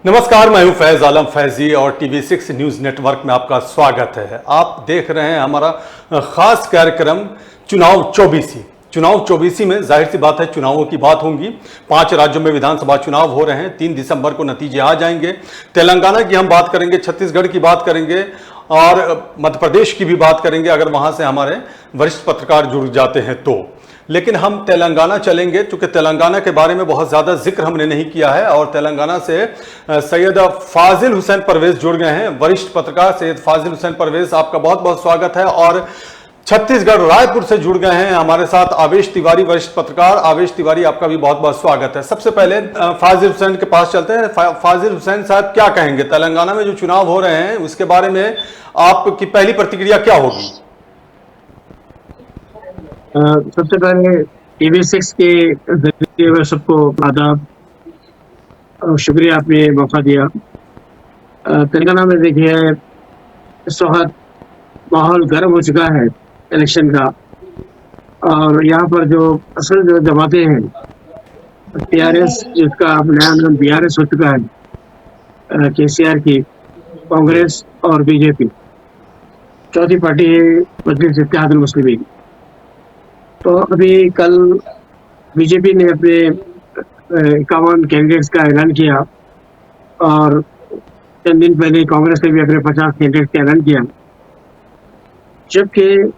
नमस्कार, मैं हूं फैज आलम फैजी और टीवी6 न्यूज नेटवर्क में आपका स्वागत है। आप देख रहे हैं हमारा खास कार्यक्रम चुनाव 24। चुनाव 24 में जाहिर सी बात है चुनावों की बात होंगी। 5 राज्यों में विधानसभा चुनाव हो रहे हैं। 3 दिसंबर को नतीजे आ जाएंगे। तेलंगाना की हम बात करेंगे, छत्तीसगढ़ की बात करेंगे और मध्य प्रदेश की भी बात करेंगे अगर वहां से हमारे वरिष्ठ पत्रकार जुड़ जाते हैं तो। लेकिन हम तेलंगाना चलेंगे क्योंकि तेलंगाना के बारे में बहुत ज़्यादा जिक्र हमने नहीं किया है और तेलंगाना से सैयद फाजिल हुसैन परवेज जुड़ गए हैं। वरिष्ठ पत्रकार सैयद फाजिल हुसैन परवेज, आपका बहुत बहुत स्वागत है। और छत्तीसगढ़ रायपुर से जुड़ गए हैं हमारे साथ आवेश तिवारी, वरिष्ठ पत्रकार। आवेश तिवारी, आपका भी बहुत बहुत स्वागत है। सबसे पहले फाजिल हुसैन के पास चलते हैं। फाजिल हुसैन साहब, क्या कहेंगे तेलंगाना में जो चुनाव हो रहे हैं उसके बारे में आपकी पहली प्रतिक्रिया क्या होगी? सबसे पहले टीवी6 के जरिए मैं सबको आदाब और शुक्रिया, आपने मौका दिया। तेलंगाना में देखिए इस वक्त माहौल गर्म हो चुका है इलेक्शन का, और यहाँ पर जो असल जो जमातें हैं, टीआरएस, जिसका अब नया नाम बीआरएस हो चुका है, केसीआर की, कांग्रेस और बीजेपी, चौथी पार्टी है मजलिस इत्तेहादुल मुस्लिमीन। तो अभी कल बीजेपी ने अपने 51 कैंडिडेट्स का ऐलान किया और चंद दिन पहले कांग्रेस ने भी अपने 50 कैंडिडेट का ऐलान किया, जबकि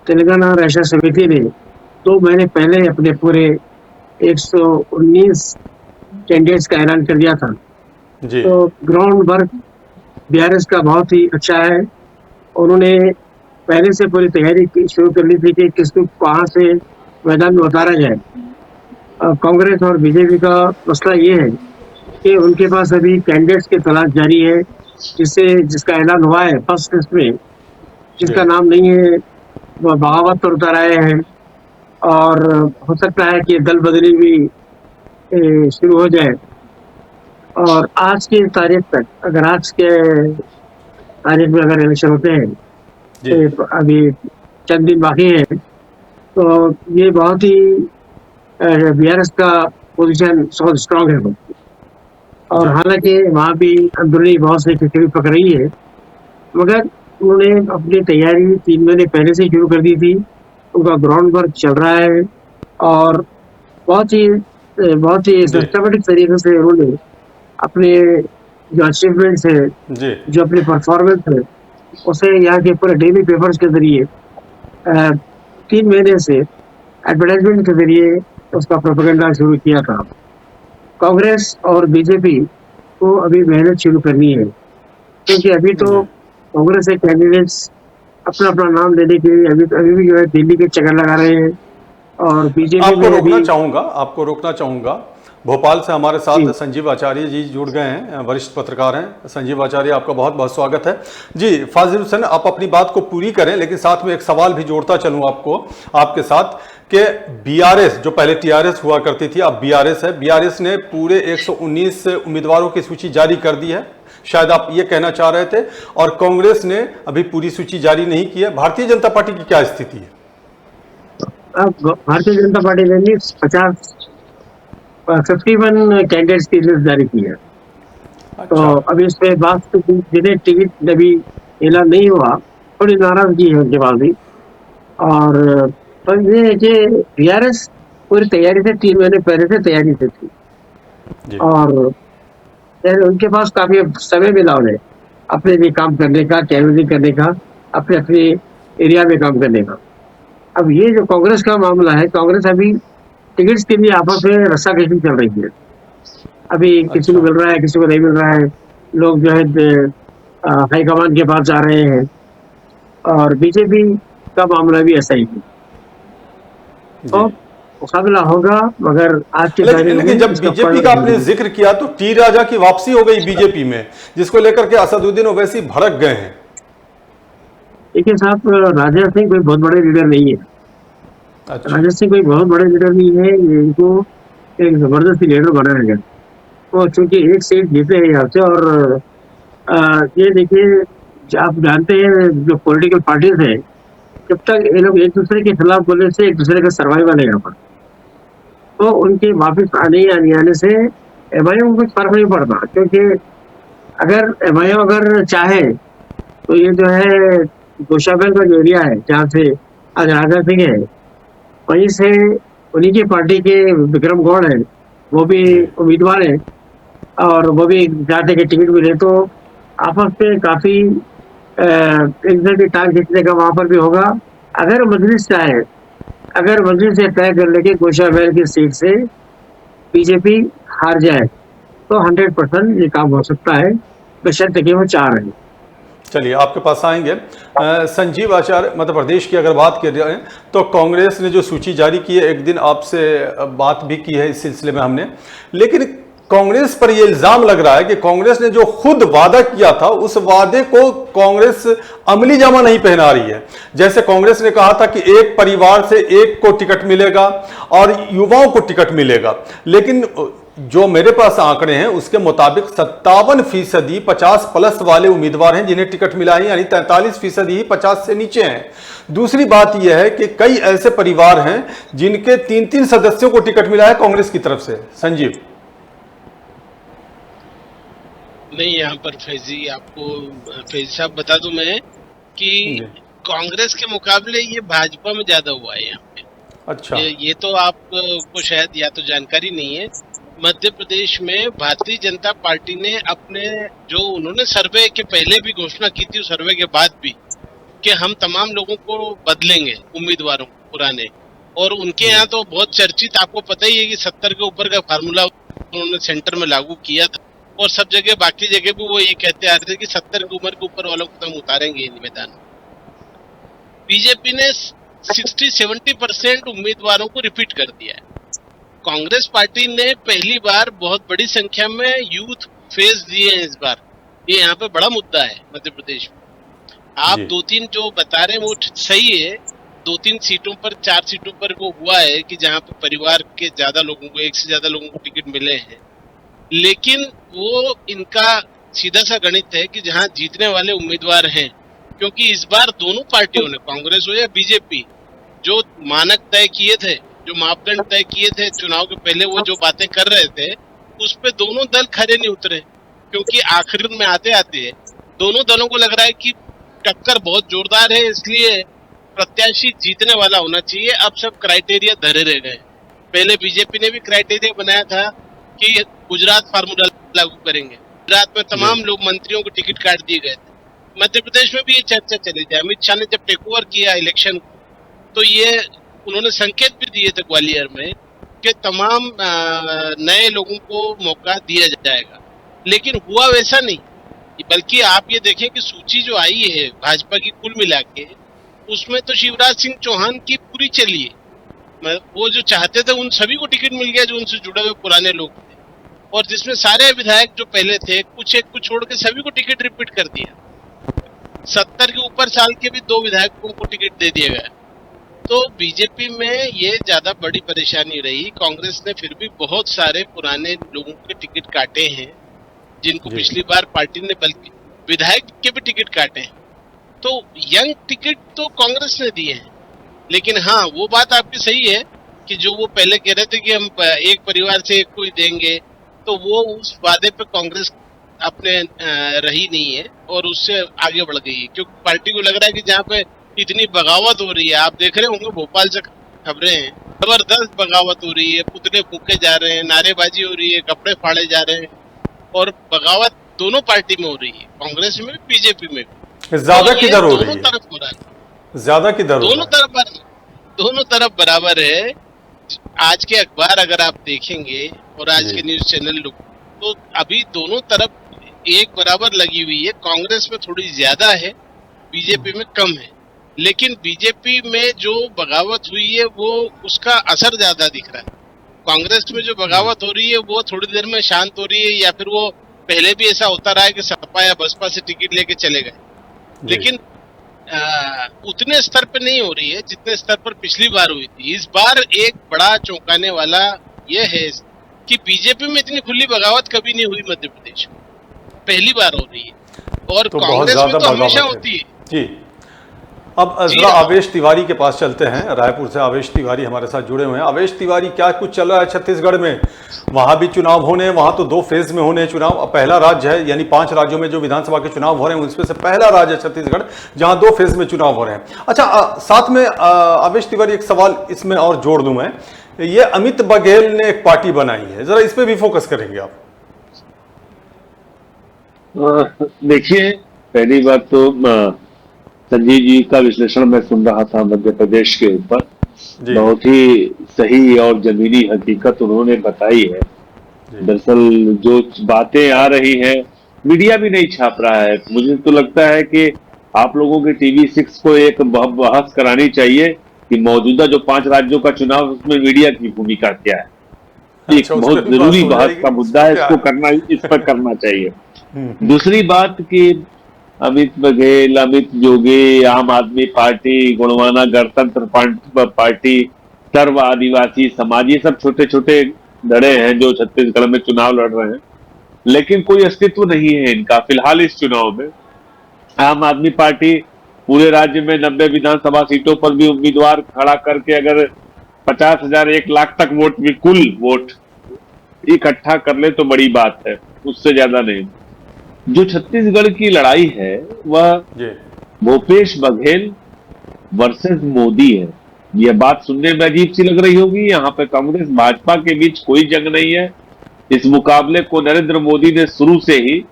तेलंगाना राष्ट्रीय समिति ने 2 महीने पहले अपने पूरे 119 कैंडिडेट्स का ऐलान कर दिया था जी। तो ग्राउंड वर्क बीआरएस का बहुत ही अच्छा है। उन्होंने पहले से पूरी तैयारी शुरू कर ली थी कि किसको कहाँ से मैदान में उतारा जाए। कांग्रेस और बीजेपी का मसला ये है कि उनके पास अभी कैंडिडेट्स की तलाश जारी है, जिसका ऐलान हुआ है फर्स्ट लिस्ट में, जिसका नाम नहीं है वो बगावत पर उतर आए हैं, और हो सकता है कि दल बदली भी शुरू हो जाए। और आज की तारीख तक, अगर आज के तारीख में अगर इलेक्शन होते हैं, तो अभी चंद दिन बाकी है, तो ये बहुत ही बीआरएस का पोजीशन बहुत स्ट्रांग है। और हालांकि वहाँ भी अंदरूनी बहुत सी खिचड़ी पक रही है, मगर उन्होंने अपनी तैयारी 3 महीने पहले से शुरू कर दी थी। उनका ग्राउंड वर्क चल रहा है और बहुत ही सिस्टमेटिक तरीके से उन्होंने अपने जो अचीवमेंट्स है, जो अपनी परफॉर्मेंस है, उसे यहाँ के पूरे डेली पेपर्स के जरिए 3 महीने से एडवर्टाइजमेंट के जरिए उसका प्रोपेगेंडा शुरू किया था। कांग्रेस और बीजेपी को अभी मेहनत शुरू करनी है, क्योंकि अभी तो कांग्रेस के कैंडिडेट्स अपना अपना नाम लेने के लिए अभी भी जो है दिल्ली के चक्कर लगा रहे हैं। और बीजेपी आपको रोकना चाहूंगा। भोपाल से हमारे साथ संजीव आचार्य जी जुड़ गए हैं, वरिष्ठ पत्रकार हैं। संजीव आचार्य, आपका बहुत बहुत स्वागत है जी। फाजिल हुसैन, आप अपनी बात को पूरी करें, लेकिन साथ में एक सवाल भी जोड़ता चलूं आपके साथ कि बीआरएस, जो पहले टीआरएस हुआ करती थी, अब बीआरएस है। बीआरएस ने पूरे 119 उम्मीदवारों की सूची जारी कर दी है, शायद आप ये कहना चाह रहे थे, और कांग्रेस ने अभी पूरी सूची जारी नहीं की है। भारतीय जनता पार्टी की क्या स्थिति है? अब भारतीय जनता पार्टी ने 51 कैंडिडेट्स की लिस्ट जारी की है। अच्छा। तो अभी इस पे बात, जिन्हें टिकट अभी ऐलान नहीं हुआ, थोड़ी नाराजगी है उनके पास भी। और तो ये है कि बीआरएस पूरी तैयारी से 3 महीने पहले से तैयारी से थी, और उनके पास काफी समय मिला उन्हें अपने लिए काम करने का, कैंपेनिंग करने का, अपने एरिया में काम करने का। अब ये जो कांग्रेस का मामला है, कांग्रेस अभी टिकट्स के लिए आपस में रस्साकशी चल रही है। अभी किसी को मिल रहा है, किसी को नहीं मिल रहा है। लोग जो है हाईकमान के पास जा रहे हैं, और बीजेपी का मामला भी ऐसा ही है। तो मुकाबला होगा, मगर आज के लेकिन जब बीजेपी का आपने जिक्र किया तो टी राजा की वापसी हो गई बीजेपी में, जिसको लेकर के असदुद्दीन ओवैसी भड़क गए हैं। देखिए साहब, राजा सिंह कोई बहुत बड़े लीडर नहीं है। अच्छा। राजा सिंह कोई बहुत बड़े लीडर नहीं है, इनको एक जबरदस्ती लीडर बनाया गया। तो चूंकि एक सीट जीते हैं यहाँ से, और ये देखिए, आप जानते हैं जो पॉलिटिकल पार्टीज है, जब तक ये लोग एक दूसरे के खिलाफ बोलने से एक दूसरे का सर्वाइवल है यहाँ पर, तो उनके वापस आने से एमआईएम को कुछ फर्क नहीं पड़ता, क्योंकि अगर एमआईएम अगर चाहे तो ये जो है गोशाबेल का जो एरिया है जहाँ से आज राजा सिंह है, वहीं से उन्हीं की पार्टी के विक्रम गौड़ है, वो भी जी उम्मीदवार है और वो भी चाहते कि टिकट मिले, तो आपस में काफी एक दूसरे की टांग खींचने का वहां पर भी होगा। अगर मजलिस चाहे, अगर मजलिस से तय कर ले कि गोशाबेल की सीट से बीजेपी हार जाए, तो 100% ये काम हो सकता है, बशर्ते कि वो चाह रहे हैं। चलिए आपके पास आएंगे। संजीव आचार्य, मध्य प्रदेश की अगर बात कर रहे हैं तो कांग्रेस ने जो सूची जारी की है, एक दिन आपसे बात भी की है इस सिलसिले में हमने, लेकिन कांग्रेस पर यह इल्जाम लग रहा है कि कांग्रेस ने जो खुद वादा किया था उस वादे को कांग्रेस अमली जामा नहीं पहना रही है। जैसे कांग्रेस ने कहा था कि एक परिवार से एक को टिकट मिलेगा और युवाओं को टिकट मिलेगा, लेकिन जो मेरे पास आंकड़े हैं उसके मुताबिक 57% 50+ वाले उम्मीदवार हैं जिन्हें टिकट मिला है, यानी 43% ही 50 से नीचे हैं। दूसरी बात यह है कि कई ऐसे परिवार हैं जिनके 3-3 सदस्यों को टिकट मिला है कांग्रेस की तरफ से। संजीव नहीं, यहाँ पर फैजी आपको फैजी साहब बता दूं मैं कि कांग्रेस के मुकाबले ये भाजपा में ज्यादा हुआ है यहाँ पे। अच्छा, ये तो आपको शायद या तो जानकारी नहीं है। मध्य प्रदेश में भारतीय जनता पार्टी ने अपने जो उन्होंने सर्वे के पहले भी घोषणा की थी, सर्वे के बाद भी, कि हम तमाम लोगों को बदलेंगे, उम्मीदवारों पुराने, और उनके यहाँ तो बहुत चर्चित, आपको पता ही है कि 70 के ऊपर का फार्मूला उन्होंने सेंटर में लागू किया था, और सब जगह बाकी जगह भी वो ये कहते आ रहे थे कि 70 की उम्र के ऊपर वालों को तो हम उतारेंगे मैदान। बीजेपी ने 60-70% उम्मीदवारों को रिपीट कर दिया है। कांग्रेस पार्टी ने पहली बार बहुत बड़ी संख्या में यूथ फेस दिए हैं इस बार। ये यहाँ पे बड़ा मुद्दा है मध्य प्रदेश में। आप 2-3 जो बता रहे हैं वो सही है, 2-3 सीटों पर, 4 सीटों पर वो हुआ है कि जहाँ पे परिवार के ज्यादा लोगों को, एक से ज्यादा लोगों को टिकट मिले हैं, लेकिन वो इनका सीधा सा गणित है कि जहाँ जीतने वाले उम्मीदवार हैं, क्योंकि इस बार दोनों पार्टियों ने, कांग्रेस हो या बीजेपी, जो मानक तय किए थे, जो मापदंड तय किए थे चुनाव के पहले, वो जो बातें कर रहे थे उस पे दोनों दल खरे नहीं उतरे, क्योंकि आखिर में आते आते दोनों दलों को लग रहा है कि टक्कर बहुत जोरदार है, इसलिए प्रत्याशी जीतने वाला होना चाहिए। अब सब क्राइटेरिया धरे रह गए। पहले बीजेपी ने भी क्राइटेरिया बनाया था कि गुजरात फार्मूला लागू करेंगे, गुजरात में तमाम लोग, मंत्रियों को टिकट काट दिए गए थे। मध्य प्रदेश में भी ये चर्चा चली थी। अमित शाह ने जब टेक ओवर किया इलेक्शन, तो ये उन्होंने संकेत भी दिए थे ग्वालियर में कि तमाम नए लोगों को मौका दिया जाएगा, लेकिन हुआ वैसा नहीं। बल्कि आप ये देखें कि सूची जो आई है भाजपा की कुल मिला के, उसमें तो शिवराज सिंह चौहान की पूरी चली है। वो जो चाहते थे उन सभी को टिकट मिल गया जो उनसे जुड़े हुए पुराने लोग थे, और जिसमें सारे विधायक जो पहले थे, कुछ एक को छोड़ के सभी को टिकट रिपीट कर दिया। 70 के ऊपर साल के भी 2 विधायकों को टिकट दे दिया गया। तो बीजेपी में ये ज्यादा बड़ी परेशानी रही। कांग्रेस ने फिर भी बहुत सारे पुराने लोगों के टिकट काटे हैं, जिनको पिछली बार पार्टी ने बल्कि विधायक के भी टिकट काटे हैं। तो यंग टिकट तो कांग्रेस ने दिए हैं, लेकिन हाँ, वो बात आपकी सही है कि जो वो पहले कह रहे थे कि हम एक परिवार से एक को ही देंगे, तो वो उस वादे पे कांग्रेस अपने रही नहीं है और उससे आगे बढ़ गई है, क्योंकि पार्टी को लग रहा है कि जहाँ पे इतनी बगावत हो रही है, आप देख रहे होंगे भोपाल से खबरें हैं, जबरदस्त बगावत हो रही है, पुतले फूके जा रहे हैं, नारेबाजी हो रही है, कपड़े फाड़े जा रहे हैं, और बगावत दोनों पार्टी में हो रही है, कांग्रेस में भी, बीजेपी में भी। ज्यादा किधर हो रही है? दोनों तरफ हो रहा है, ज्यादा किधर? दोनों तरफ बराबर है। आज के अखबार अगर आप देखेंगे और आज के न्यूज चैनल लोग, तो अभी दोनों तरफ एक बराबर लगी हुई है। कांग्रेस में थोड़ी ज्यादा है, बीजेपी में कम है, लेकिन बीजेपी में जो बगावत हुई है वो उसका असर ज्यादा दिख रहा है। कांग्रेस में जो बगावत हो रही है वो थोड़ी देर में शांत हो रही है, या फिर वो पहले भी ऐसा होता रहा है कि सपा या बसपा से टिकट लेके चले गए, लेकिन उतने स्तर पे नहीं हो रही है जितने स्तर पर पिछली बार हुई थी। इस बार एक बड़ा चौंकाने वाला यह है कि बीजेपी में इतनी खुली बगावत कभी नहीं हुई मध्य प्रदेश में, पहली बार हो रही है। और तो कांग्रेस में तो हमेशा होती है जी। अब जरा आवेश तिवारी के पास चलते हैं। रायपुर से आवेश तिवारी हमारे साथ जुड़े हुए हैं। आवेश तिवारी, क्या कुछ चल रहा है छत्तीसगढ़ में? वहां भी चुनाव होने, वहां तो 2 फेज में होने चुनाव। अब पहला राज्य है, यानी 5 राज्यों में जो विधानसभा के चुनाव हो रहे हैं उसमें से पहला राज्य है छत्तीसगढ़, जहां 2 फेज में चुनाव हो रहे हैं। अच्छा, साथ में आवेश तिवारी एक सवाल इसमें और जोड़ दूं मैं, ये अमित बघेल ने एक पार्टी बनाई है, जरा इस पे भी फोकस करेंगे आप? देखिए, पहली बात तो संजीव जी का विश्लेषण मैं सुन रहा था मध्य प्रदेश के ऊपर। बहुत ही सही और जमीनी हकीकत उन्होंने बताई है। दरअसल जो बातें आ रही हैं, मीडिया भी नहीं छाप रहा है। मुझे तो लगता है कि आप लोगों के TV6 को एक बहस करानी चाहिए कि मौजूदा जो 5 राज्यों का चुनाव, उसमें मीडिया की भूमिका क्या है। एक बहुत जरूरी बहस का मुद्दा है, इसको करना, इस पर करना चाहिए। दूसरी बात कि अमित बघेल, अमित जोगी, आम आदमी पार्टी, गुणवाना गणतंत्र पार्टी, सर्व आदिवासी समाज, ये सब छोटे छोटे धड़े हैं जो छत्तीसगढ़ में चुनाव लड़ रहे हैं, लेकिन कोई अस्तित्व नहीं है इनका फिलहाल इस चुनाव में। आम आदमी पार्टी पूरे राज्य में 90 विधानसभा सीटों पर भी उम्मीदवार खड़ा करके अगर 50,000 1 लाख तक वोट भी कुल वोट इकट्ठा कर ले तो बड़ी बात है, उससे ज्यादा नहीं। जो छत्तीसगढ़ की लड़ाई है वह भूपेश बघेल वर्सेस मोदी है। यह बात सुनने में अजीब सी लग रही होगी। यहाँ पे कांग्रेस भाजपा के बीच कोई जंग नहीं है। इस मुकाबले को नरेंद्र मोदी ने शुरू से ही,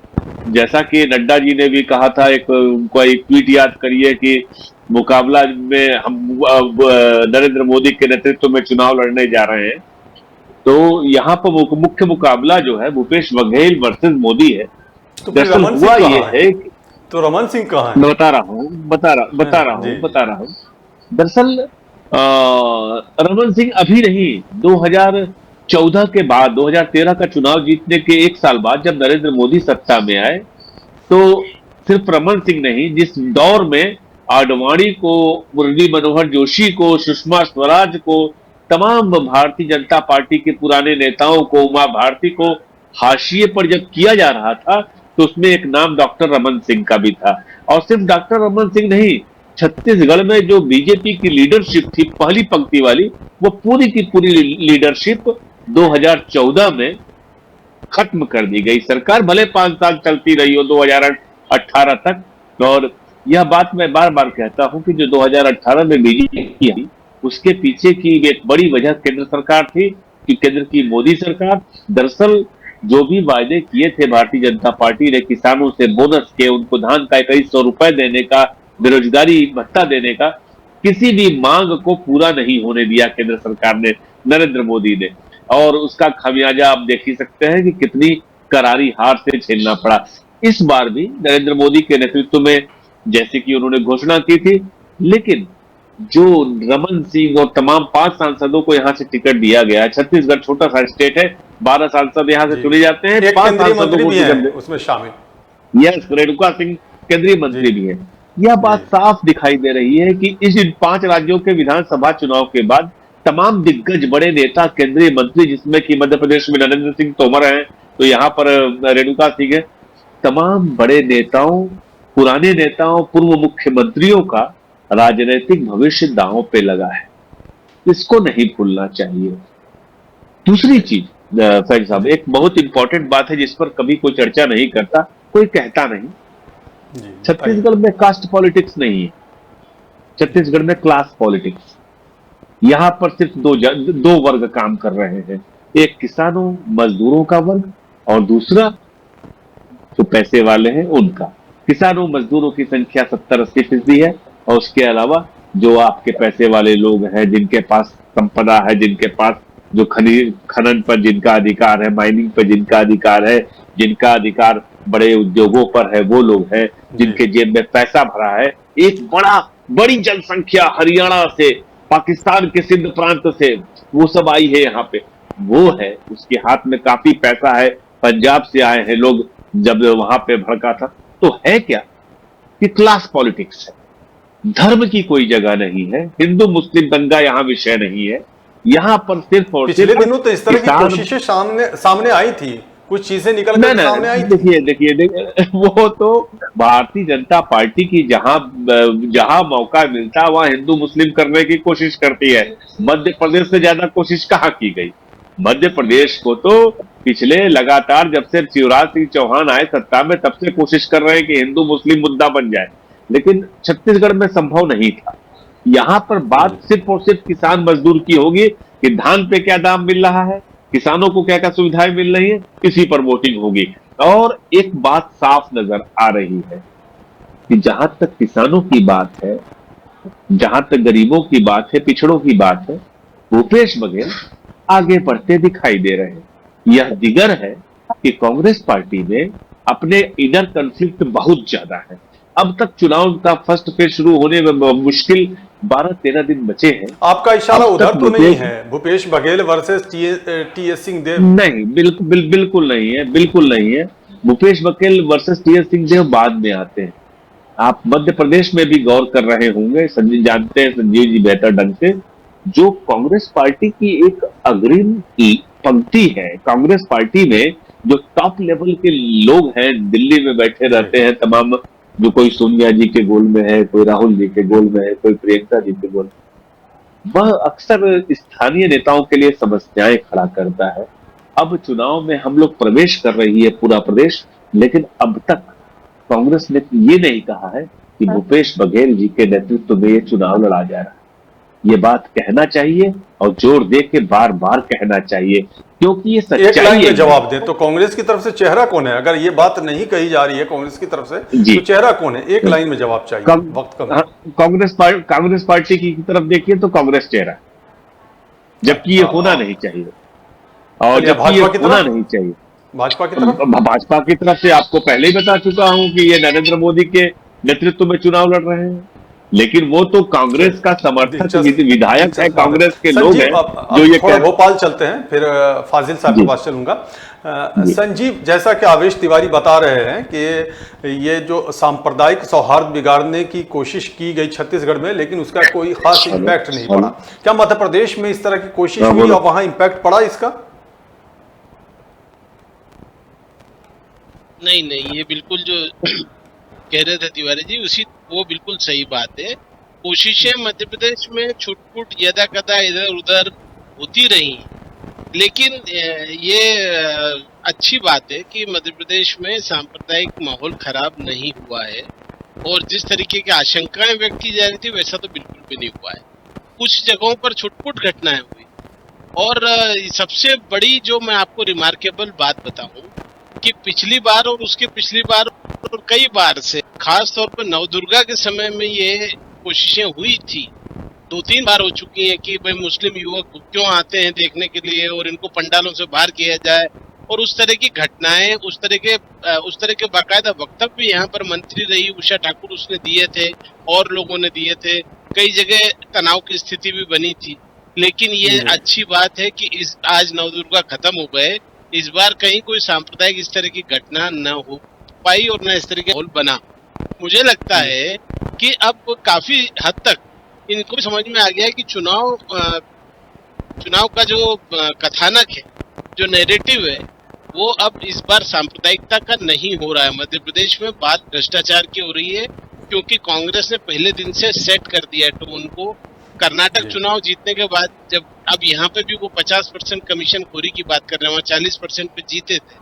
जैसा कि नड्डा जी ने भी कहा था, उनको एक ट्वीट याद करिए कि मुकाबला में हम नरेंद्र मोदी के नेतृत्व में चुनाव लड़ने जा रहे हैं। तो यहाँ पर मुख्य मुकाबला जो है भूपेश बघेल वर्सेस मोदी है। तो दरअसल हुआ ये है, तो रमन सिंह कहाँ है? मैं बता रहा हूँ। दरअसल रमन सिंह अभी नहीं, 2014 के बाद, 2013 का चुनाव जीतने के 1 साल बाद जब नरेंद्र मोदी सत्ता में आए, तो सिर्फ रमन सिंह नहीं, जिस दौर में आडवाणी को, मुरली मनोहर जोशी को, सुषमा स्वराज को, तमाम भारतीय जनता पार्टी के पुराने नेताओं को, उमा भारती को हाशिए पर जब किया जा रहा था, तो उसमें एक नाम डॉक्टर रमन सिंह का भी था। और सिर्फ डॉक्टर रमन सिंह नहीं, छत्तीसगढ़ में जो बीजेपी की लीडरशिप थी पहली पंक्ति वाली, वो पूरी की पूरी लीडरशिप 2014 में खत्म कर दी गई। सरकार भले 5 साल चलती रही हो 2018 तक, और यह बात मैं बार बार कहता हूं कि जो 2018 में बीजेपी की, उसके पीछे की एक बड़ी वजह केंद्र सरकार थी कि केंद्र की मोदी सरकार दरअसल जो भी वायदे किए थे भारतीय जनता पार्टी ने, किसानों से बोनस के, उनको धान का 2100 रुपए देने का, बेरोजगारी भत्ता देने का, किसी भी मांग को पूरा नहीं होने दिया केंद्र सरकार ने, नरेंद्र मोदी ने। और उसका खामियाजा आप देख ही सकते हैं कि कितनी करारी हार से झेलना पड़ा। इस बार भी नरेंद्र मोदी के नेतृत्व में जैसे कि उन्होंने घोषणा की थी, लेकिन जो रमन सिंह और तमाम 5 सांसदों को यहाँ से टिकट दिया गया है, छत्तीसगढ़ छोटा सा स्टेट है, 12 सांसद यहाँ से चुने जाते हैं, 5 सांसदों को उसमें शामिल। यस, रेणुका सिंह केंद्रीय मंत्री भी है। यह बात साफ दिखाई दे रही है कि इस 5 राज्यों के विधानसभा चुनाव के बाद तमाम दिग्गज बड़े नेता, केंद्रीय मंत्री, जिसमें कि मध्य प्रदेश में नरेंद्र सिंह तोमर हैं, तो यहाँ पर रेणुका सिंह है, तमाम बड़े नेताओं, पुराने नेताओं, पूर्व मुख्यमंत्रियों का राजनीतिक भविष्य दांव पे लगा है। इसको नहीं भूलना चाहिए। दूसरी चीज फैज साहब, एक बहुत इंपॉर्टेंट बात है जिस पर कभी कोई चर्चा नहीं करता, कोई कहता नहीं। छत्तीसगढ़ में कास्ट पॉलिटिक्स नहीं है, छत्तीसगढ़ में क्लास पॉलिटिक्स। यहां पर सिर्फ दो वर्ग काम कर रहे हैं, एक किसानों मजदूरों का वर्ग और दूसरा जो पैसे वाले हैं उनका। किसानों मजदूरों की संख्या 70-80% है, और उसके अलावा जो आपके पैसे वाले लोग हैं, जिनके पास संपदा है, जिनके पास जो खनन पर जिनका अधिकार है, माइनिंग पर जिनका अधिकार है, जिनका अधिकार बड़े उद्योगों पर है, वो लोग हैं जिनके जेब में पैसा भरा है। एक बड़ी जनसंख्या हरियाणा से, पाकिस्तान के सिंध प्रांत से, वो सब आई है यहाँ पे, वो है, उसके हाथ में काफी पैसा है, पंजाब से आए हैं लोग, जब वहां पे भड़का था। तो है क्या कि क्लास पॉलिटिक्स है, धर्म की कोई जगह नहीं है, हिंदू मुस्लिम दंगा यहाँ विषय नहीं है। यहाँ पर सिर्फ और पिछले दिनों तो इस तरह की कोशिशें सामने आई थी, कुछ चीजें निकल ना कर ना सामने आई थी। देखिए वो तो भारतीय जनता पार्टी की जहां जहां मौका मिलता है वहां हिंदू मुस्लिम करने की कोशिश करती है। मध्य प्रदेश से ज्यादा कोशिश कहाँ की गई? मध्य प्रदेश को तो पिछले लगातार जब से शिवराज सिंह चौहान आए सत्ता में तब से कोशिश कर रहे हैं कि हिंदू मुस्लिम मुद्दा बन जाए, लेकिन छत्तीसगढ़ में संभव नहीं था। यहाँ पर बात सिर्फ और सिर्फ किसान मजदूर की होगी कि धान पे क्या दाम मिल रहा है, किसानों को क्या क्या सुविधाएं मिल रही है, इसी पर वोटिंग होगी। और एक बात साफ नजर आ रही है कि जहां तक किसानों की बात है, जहां तक गरीबों की बात है, पिछड़ों की बात है, भूपेश बघेल आगे बढ़ते दिखाई दे रहे हैं। यह दिगर है कि कांग्रेस पार्टी में अपने इनर कन्फ्लिक्ट बहुत ज्यादा है। अब तक चुनाव का फर्स्ट फेज शुरू होने में मुश्किल 12-13 दिन बचे हैं। आपका इशारा अब उधर तक तो नहीं है, भूपेश बघेल वर्सेस टी.एस. सिंहदेव? नहीं, बिल्कुल नहीं है, बिल्कुल नहीं है। Bhupesh Baghel versus T S. सिंहदेव बाद में आते हैं। आप मध्य प्रदेश में भी गौर कर रहे होंगे, संजीव जानते हैं, संजीव जी बेहतर ढंग से, जो कांग्रेस पार्टी की एक अग्रिम की पंक्ति है, कांग्रेस पार्टी में जो टॉप लेवल के लोग हैं, दिल्ली में बैठे रहते हैं तमाम, जो कोई सोनिया जी के गोल में है, कोई राहुल जी के गोल में है, कोई प्रियंका जी के गोल में, वह अक्सर स्थानीय नेताओं के लिए समस्याएं खड़ा करता है। अब चुनाव में हम लोग प्रवेश कर रही है पूरा प्रदेश, लेकिन अब तक कांग्रेस ने ये नहीं कहा है कि भूपेश बघेल जी के नेतृत्व में ये चुनाव लड़ा जा रहा है। ये बात कहना चाहिए और जोर दे के बार बार कहना चाहिए, क्योंकि ये सच्चाई है। एक लाइन में जवाब दें तो कांग्रेस की तरफ से चेहरा कौन है? अगर ये बात नहीं कही जा रही है कांग्रेस की तरफ से तो चेहरा कौन है? एक लाइन में जवाब चाहिए, वक्त कम है। कांग्रेस पार्टी की तरफ देखिए तो कांग्रेस चेहरा, जबकि ये होना नहीं चाहिए, और जबकि ये होना नहीं चाहिए। भाजपा की तरफ से आपको पहले ही बता चुका हूं कि ये नरेंद्र मोदी के नेतृत्व में चुनाव लड़ रहे हैं, लेकिन वो तो कांग्रेस का समर्थक विधायक है, कांग्रेस के लोग हैं जो ये थोड़ा भोपाल चलते हैं, फिर फाजिल साहब के पास चलूंगा। संजीव, जैसा कि आवेश तिवारी बता रहे हैं कि ये जो सांप्रदायिक सौहार्द बिगाड़ने की कोशिश की गई छत्तीसगढ़ में, लेकिन उसका कोई खास इम्पैक्ट नहीं पड़ा। क्या मध्य प्रदेश में इस तरह की कोशिश हुई और वहां इम्पैक्ट पड़ा इसका? नहीं, ये बिल्कुल जो कह रहे थे तिवारी जी, वो बिल्कुल सही बात है। कोशिशें मध्य प्रदेश में छुटपुट यदा कदा इधर उधर होती रही, लेकिन ये अच्छी बात है कि मध्य प्रदेश में सांप्रदायिक माहौल खराब नहीं हुआ है, और जिस तरीके की आशंकाएं व्यक्त की जा रही थी वैसा तो बिल्कुल भी नहीं हुआ है। कुछ जगहों पर छुटपुट घटनाएं हुई, और सबसे बड़ी जो मैं आपको रिमार्केबल बात बताऊं कि पिछली बार और उसके पिछली बार और कई बार से, खास तौर पर नवदुर्गा के समय में ये कोशिशें हुई थी, 2-3 बार हो चुकी हैं कि भाई मुस्लिम युवक क्यों आते हैं देखने के लिए और इनको पंडालों से बाहर किया जाए, और उस तरह की घटनाएं, उस तरह के बाकायदा वक्तव्य यहाँ पर मंत्री रही उषा ठाकुर उसने दिए थे और लोगों ने दिए थे। कई जगह तनाव की स्थिति भी बनी थी, लेकिन ये अच्छी बात है कि आज नवदुर्गा खत्म हो गए, इस बार कहीं कोई सांप्रदायिक इस तरह की घटना न हो पाई और न इस तरह का माहौल बना। मुझे लगता है कि अब काफी हद तक इनको भी समझ में आ गया है कि चुनाव का जो कथानक है, जो नैरेटिव है, वो अब इस बार सांप्रदायिकता का नहीं हो रहा है। मध्य प्रदेश में बात भ्रष्टाचार की हो रही है, क्योंकि कांग्रेस ने पहले दिन से सेट कर दिया है टोन को। कर्नाटक चुनाव जीतने के बाद जब अब यहाँ पे भी वो 50% कमीशन खोरी की बात कर रहे हैं, वहाँ 40% पे जीते थे,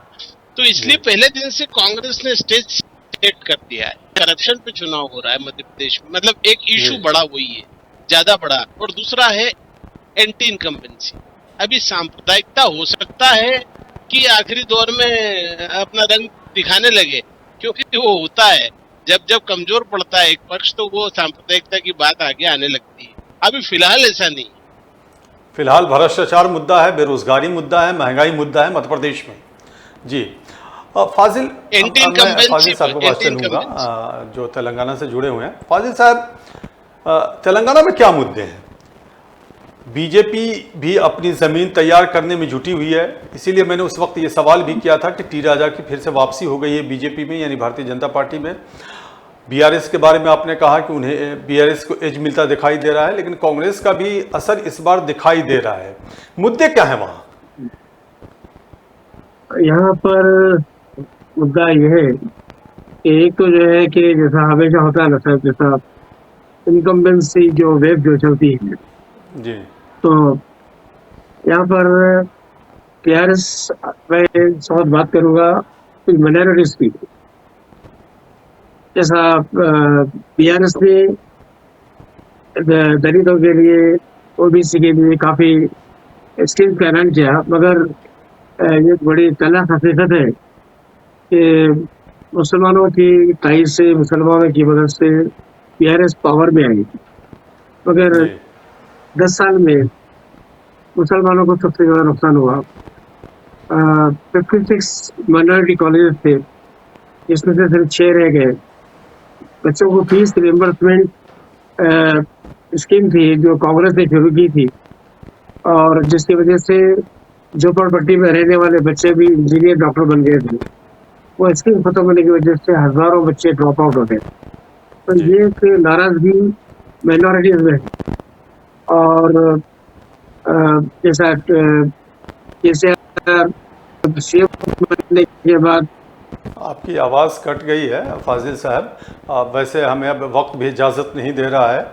तो इसलिए पहले दिन से कांग्रेस ने स्टेज सेट कर दिया है। करप्शन पे चुनाव हो रहा है मध्य प्रदेश में, मतलब एक इशू बड़ा वही है, ज्यादा बड़ा। और दूसरा है एंटी इनकम्बेंसी। अभी सांप्रदायिकता हो सकता है कि आखिरी दौर में अपना रंग दिखाने लगे, क्योंकि वो होता है जब कमजोर पड़ता है एक पक्ष तो वो सांप्रदायिकता की बात आगे आने लगती है। अभी फिलहाल ऐसा नहीं। फिलहाल भ्रष्टाचार मुद्दा है, बेरोजगारी मुद्दा है, महंगाई मुद्दा है मध्य प्रदेश में। जी फाजिल, फाजिल साहब के पास चलूंगा जो तेलंगाना से जुड़े हुए हैं। फाजिल साहब, तेलंगाना में क्या मुद्दे हैं? बीजेपी भी अपनी जमीन तैयार करने में जुटी हुई है, इसीलिए मैंने उस वक्त ये सवाल भी किया था कि टी राजा की फिर से वापसी हो गई है बीजेपी में, यानी भारतीय जनता पार्टी में। बीआरएस के बारे में आपने कहा कि उन्हें बीआरएस को एज मिलता दिखाई दे रहा है, लेकिन कांग्रेस का भी असर इस बार दिखाई दे रहा है। मुद्दे क्या है वहां? यहाँ पर मुद्दा यह है कि एक तो जो है कि जैसा हमेशा होता है ना सर, जैसा इनकम्बेंसी जो वेव जो चलती है, जी तो यहाँ पर टीआरएस मैं बहुत बात करूंगा कुछ माइनॉरिटीज की। जैसा बीआरएस ने दलितों के लिए, ओबीसी के लिए काफी स्कीम का ऐलान किया, मगर ये बड़ी तल्ख हकीकत है कि मुसलमानों की ताई से, मुसलमानों की मदद से बीआरएस पावर में आई, मगर जी 10 साल में मुसलमानों को सबसे ज्यादा नुकसान हुआ। 56 माइनॉरिटी कॉलेज थे, इसमें से सिर्फ 6 रह गए। बच्चों को फीस रिइंबर्समेंट स्कीम थी जो कांग्रेस ने शुरू की थी, और जिसकी वजह से झोपड़पट्टी में रहने वाले बच्चे भी इंजीनियर, डॉक्टर बन गए थे। वो स्कीम खत्म होने की वजह से हजारों बच्चे ड्रॉप आउट हो गए। तो जी। ये एक नाराजगी माइनॉरिटीज में है। और जैसा सीएम बनने के बाद आपकी आवाज़ कट गई है फाजिल साहब। वैसे हमें अब वक्त भी इजाज़त नहीं दे रहा है।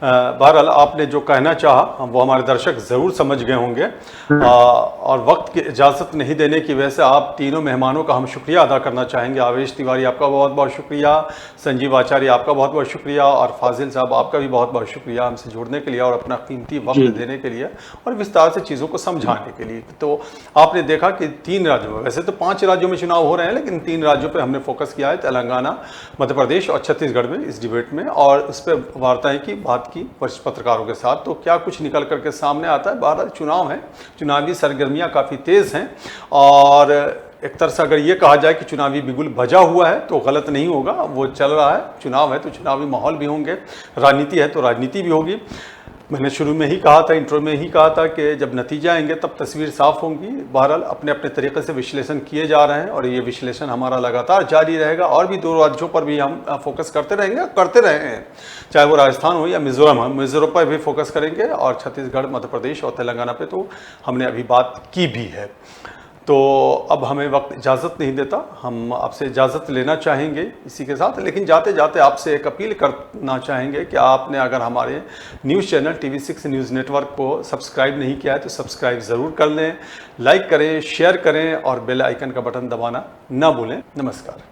बहरहाल आपने जो कहना चाहा वो हमारे दर्शक ज़रूर समझ गए होंगे। और वक्त की इजाज़त नहीं देने की वजह से आप तीनों मेहमानों का हम शुक्रिया अदा करना चाहेंगे। आवेश तिवारी आपका बहुत बहुत शुक्रिया, संजीव आचार्य आपका बहुत बहुत शुक्रिया, और फाजिल साहब आपका भी बहुत बहुत शुक्रिया हमसे जुड़ने के लिए और अपना कीमती वक्त देने के लिए और विस्तार से चीज़ों को समझाने के लिए। तो आपने देखा कि 3 राज्यों में, वैसे तो 5 राज्यों में चुनाव हो रहे हैं, लेकिन 3 राज्यों पर हमने फोकस किया है, तेलंगाना, मध्य प्रदेश और छत्तीसगढ़ में इस डिबेट में, और उस पर वार्ताएँ की बात की वरिष्ठ पत्रकारों के साथ। तो क्या कुछ निकल करके सामने आता है? बहरहाल चुनाव है, चुनावी सरगर्मियां काफ़ी तेज़ हैं, और एक तरह से अगर ये कहा जाए कि चुनावी बिगुल बजा हुआ है तो गलत नहीं होगा। वो चल रहा है, चुनाव है तो चुनावी माहौल भी होंगे, राजनीति है तो राजनीति भी होगी। मैंने शुरू में ही कहा था, इंट्रो में ही कहा था कि जब नतीजे आएंगे तब तस्वीर साफ होंगी। बहरहाल अपने अपने तरीके से विश्लेषण किए जा रहे हैं, और ये विश्लेषण हमारा लगातार जारी रहेगा, और भी 2 राज्यों पर भी हम फोकस करते रहेंगे, करते रहे हैं, चाहे वो राजस्थान हो या मिजोरम। हम मिजोरम पर भी फोकस करेंगे, और छत्तीसगढ़, मध्य प्रदेश और तेलंगाना पे तो हमने अभी बात की भी है। तो अब हमें वक्त इजाज़त नहीं देता, हम आपसे इजाज़त लेना चाहेंगे इसी के साथ, लेकिन जाते जाते आपसे एक अपील करना चाहेंगे कि आपने अगर हमारे news channel TV6 news network को सब्सक्राइब नहीं किया है तो सब्सक्राइब ज़रूर कर लें, लाइक करें, शेयर करें और बेल आइकन का बटन दबाना ना भूलें। नमस्कार।